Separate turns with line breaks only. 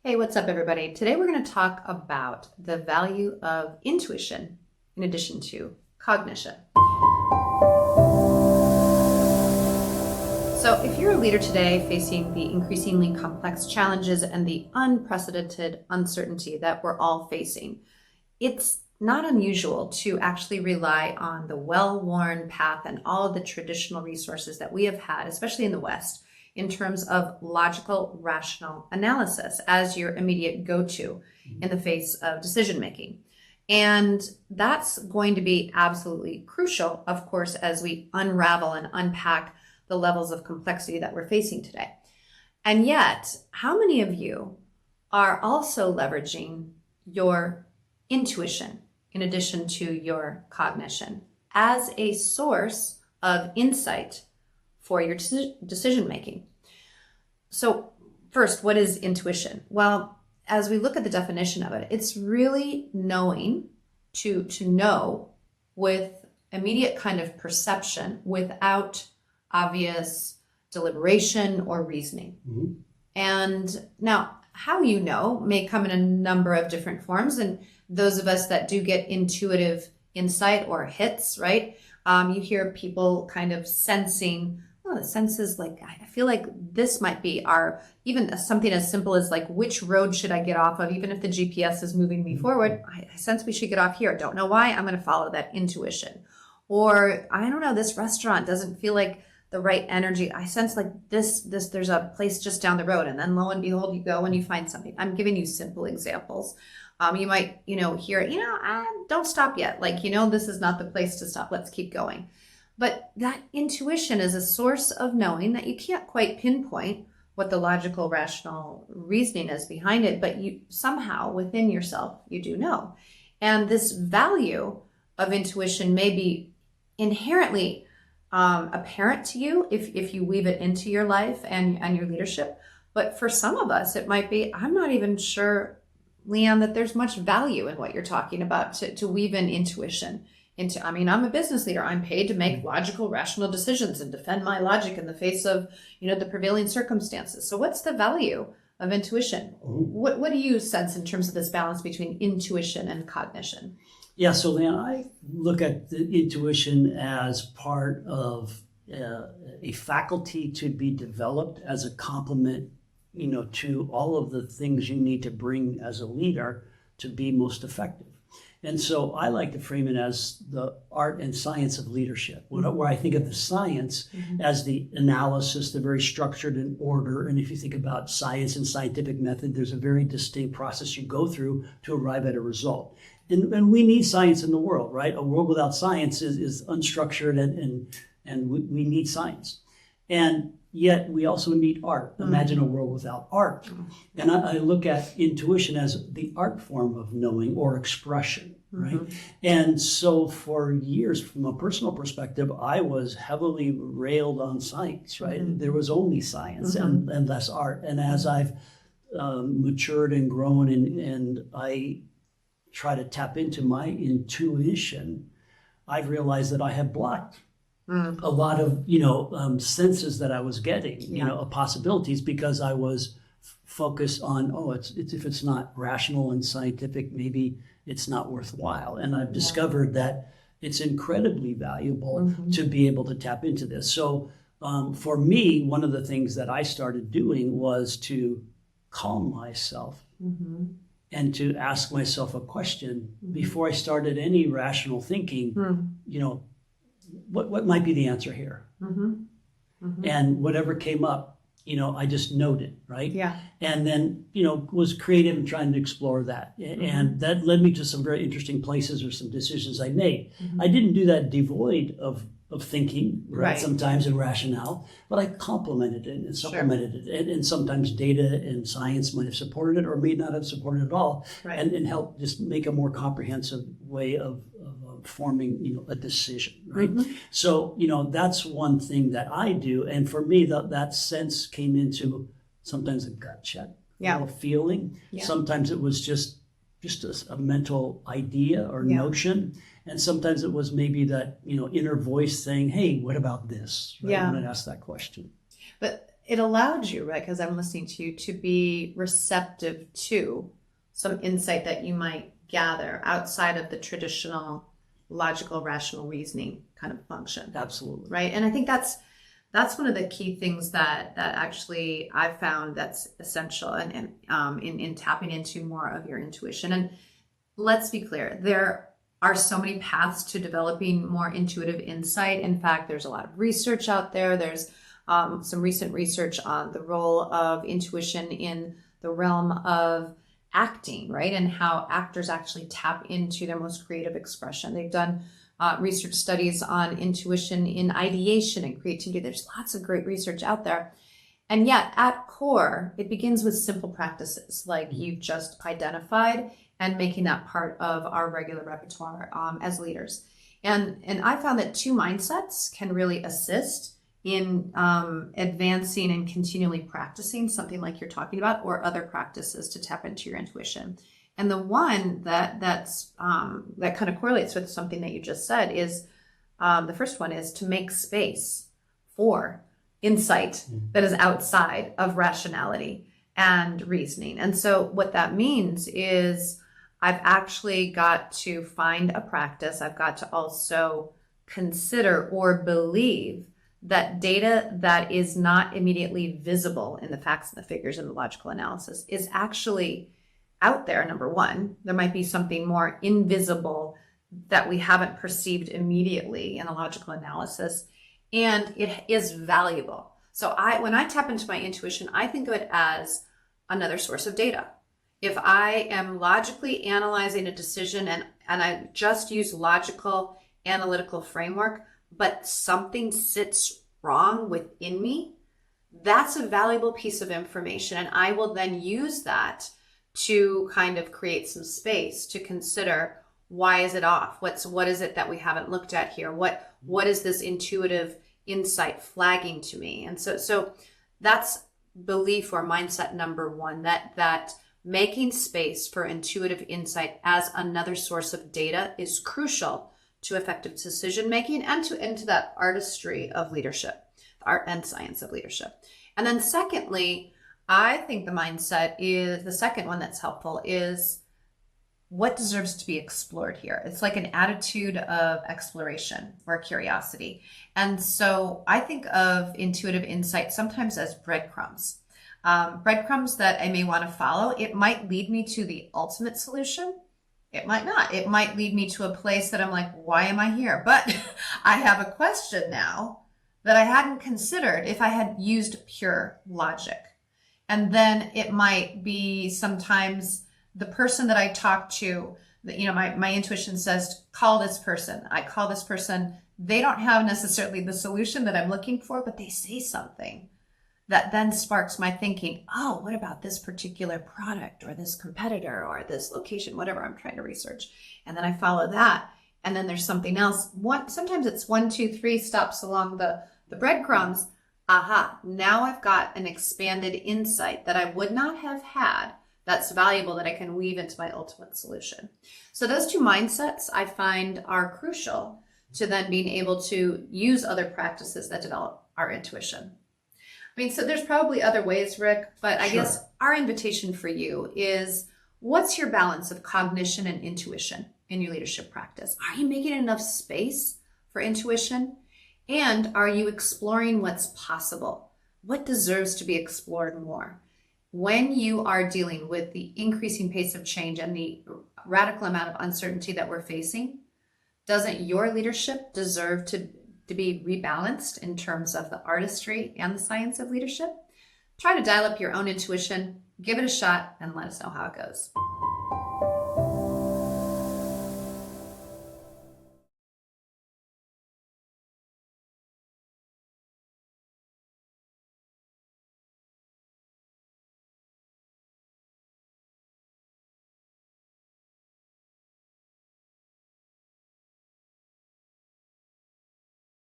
Hey, what's up, everybody? Today we're going to talk about the value of intuition in addition to cognition. So, if you're a leader today facing the increasingly complex challenges and the unprecedented uncertainty that we're all facing, it's not unusual to actually rely on the well-worn path and all of the traditional resources that we have had, especially in the West, in terms of logical, rational analysis as your immediate go-to in the face of decision making. And that's going to be absolutely crucial, of course, as we unravel and unpack the levels of complexity that we're facing today. And yet, how many of you are also leveraging your intuition in addition to your cognition as a source of insight for your decision making? So first, what is intuition? Well, as we look at the definition of it, it's really knowing, to know with immediate kind of perception without obvious deliberation or reasoning. Mm-hmm. And now, how you know may come in a number of different forms. And those of us that do get intuitive insight or hits, right? You hear people kind of sensing, oh, the senses, like, I feel like this might be even something as simple as like, which road should I get off of? Even if the GPS is moving me forward, I sense we should get off here. Don't know why. I'm going to follow that intuition. Or I don't know, this restaurant doesn't feel like the right energy. I sense like this, there's a place just down the road. And then lo and behold, you go and you find something. I'm giving you simple examples. You might, hear, don't stop yet. Like, this is not the place to stop. Let's keep going. But that intuition is a source of knowing that you can't quite pinpoint what the logical, rational reasoning is behind it, but you somehow within yourself, you do know. And this value of intuition may be inherently apparent to you if you weave it into your life and your leadership. But for some of us, it might be, I'm not even sure, Leon, that there's much value in what you're talking about to weave in intuition into. I'm a business leader. I'm paid to make logical, rational decisions and defend my logic in the face of, the prevailing circumstances. So what's the value of intuition? What do you sense in terms of this balance between intuition and cognition?
Yeah, so Leon, I look at the intuition as part of a faculty to be developed as a complement, to all of the things you need to bring as a leader to be most effective. And so I like to frame it as the art and science of leadership, where I think of the science as the analysis, the very structured and order. And if you think about science and scientific method, there's a very distinct process you go through to arrive at a result. And we need science in the world, right? A world without science is unstructured, and we need science. And yet we also need art. Imagine a world without art. And I look at intuition as the art form of knowing or expression, right? And so for years, from a personal perspective, I was heavily railed on science, right? There was only science and less art. And as I've matured and grown and I try to tap into my intuition, I've realized that I have blocked a lot of, senses that I was getting, of possibilities, because I was focused on, if it's not rational and scientific, maybe it's not worthwhile. And I've discovered that it's incredibly valuable to be able to tap into this. So for me, one of the things that I started doing was to calm myself and to ask myself a question before I started any rational thinking, what might be the answer here? And whatever came up, I just noted, right? Yeah. And then, was creative in trying to explore that. And that led me to some very interesting places or some decisions I made. I didn't do that devoid of thinking, right? Sometimes and rationale, but I complemented it and supplemented it. And sometimes data and science might have supported it or may not have supported it at all, and help just make a more comprehensive way of forming, a decision, right? So, that's one thing that I do. And for me, that sense came into sometimes a gut check, a little feeling. Sometimes it was just a mental idea or notion. And sometimes it was maybe that, inner voice saying, hey, what about this? Right? I'm going to ask that question.
But it allowed you, right, because I'm listening to you, to be receptive to some insight that you might gather outside of the traditional logical, rational reasoning kind of function.
Absolutely.
Right. And I think that's one of the key things that actually I've found that's essential and in tapping into more of your intuition. And let's be clear, there are so many paths to developing more intuitive insight. In fact, there's a lot of research out there. There's some recent research on the role of intuition in the realm of acting, right? And how actors actually tap into their most creative expression. They've done research studies on intuition in ideation and creativity. There's lots of great research out there. And yet at core, it begins with simple practices like you've just identified and making that part of our regular repertoire as leaders. And I found that two mindsets can really assist in advancing and continually practicing something like you're talking about, or other practices to tap into your intuition. And the one that kind of correlates with something that you just said is the first one is to make space for insight that is outside of rationality and reasoning. And so what that means is I've actually got to find a practice. I've got to also consider or believe that data that is not immediately visible in the facts and the figures and the logical analysis is actually out there. Number one, there might be something more invisible that we haven't perceived immediately in a logical analysis, and it is valuable. So when I tap into my intuition, I think of it as another source of data. If I am logically analyzing a decision and I just use logical analytical framework, but something sits wrong within me, that's a valuable piece of information. And I will then use that to kind of create some space to consider, why is it off? What is it that we haven't looked at here? What is this intuitive insight flagging to me? And so that's belief or mindset number one, that making space for intuitive insight as another source of data is crucial to effective decision making and into that artistry of leadership, the art and science of leadership. And then secondly, I think the mindset is the second one that's helpful is what deserves to be explored here. It's like an attitude of exploration or curiosity. And so I think of intuitive insight sometimes as breadcrumbs. Breadcrumbs that I may want to follow. It might lead me to the ultimate solution. It might not. It might lead me to a place that I'm like, why am I here? But I have a question now that I hadn't considered if I had used pure logic. And then it might be sometimes the person that I talk to, my intuition says, call this person. I call this person. They don't have necessarily the solution that I'm looking for, but they say something that then sparks my thinking. Oh, what about this particular product or this competitor or this location, whatever I'm trying to research. And then I follow that. And then there's something else. Sometimes it's 1, 2, 3 stops along the breadcrumbs. Aha, now I've got an expanded insight that I would not have had that's valuable that I can weave into my ultimate solution. So those two mindsets I find are crucial to then being able to use other practices that develop our intuition. I mean, so there's probably other ways, Rick, but I guess our invitation for you is, what's your balance of cognition and intuition in your leadership practice? Are you making enough space for intuition? And are you exploring what's possible? What deserves to be explored more? When you are dealing with the increasing pace of change and the radical amount of uncertainty that we're facing, doesn't your leadership deserve to be rebalanced in terms of the artistry and the science of leadership? Try to dial up your own intuition, give it a shot, and let us know how it goes.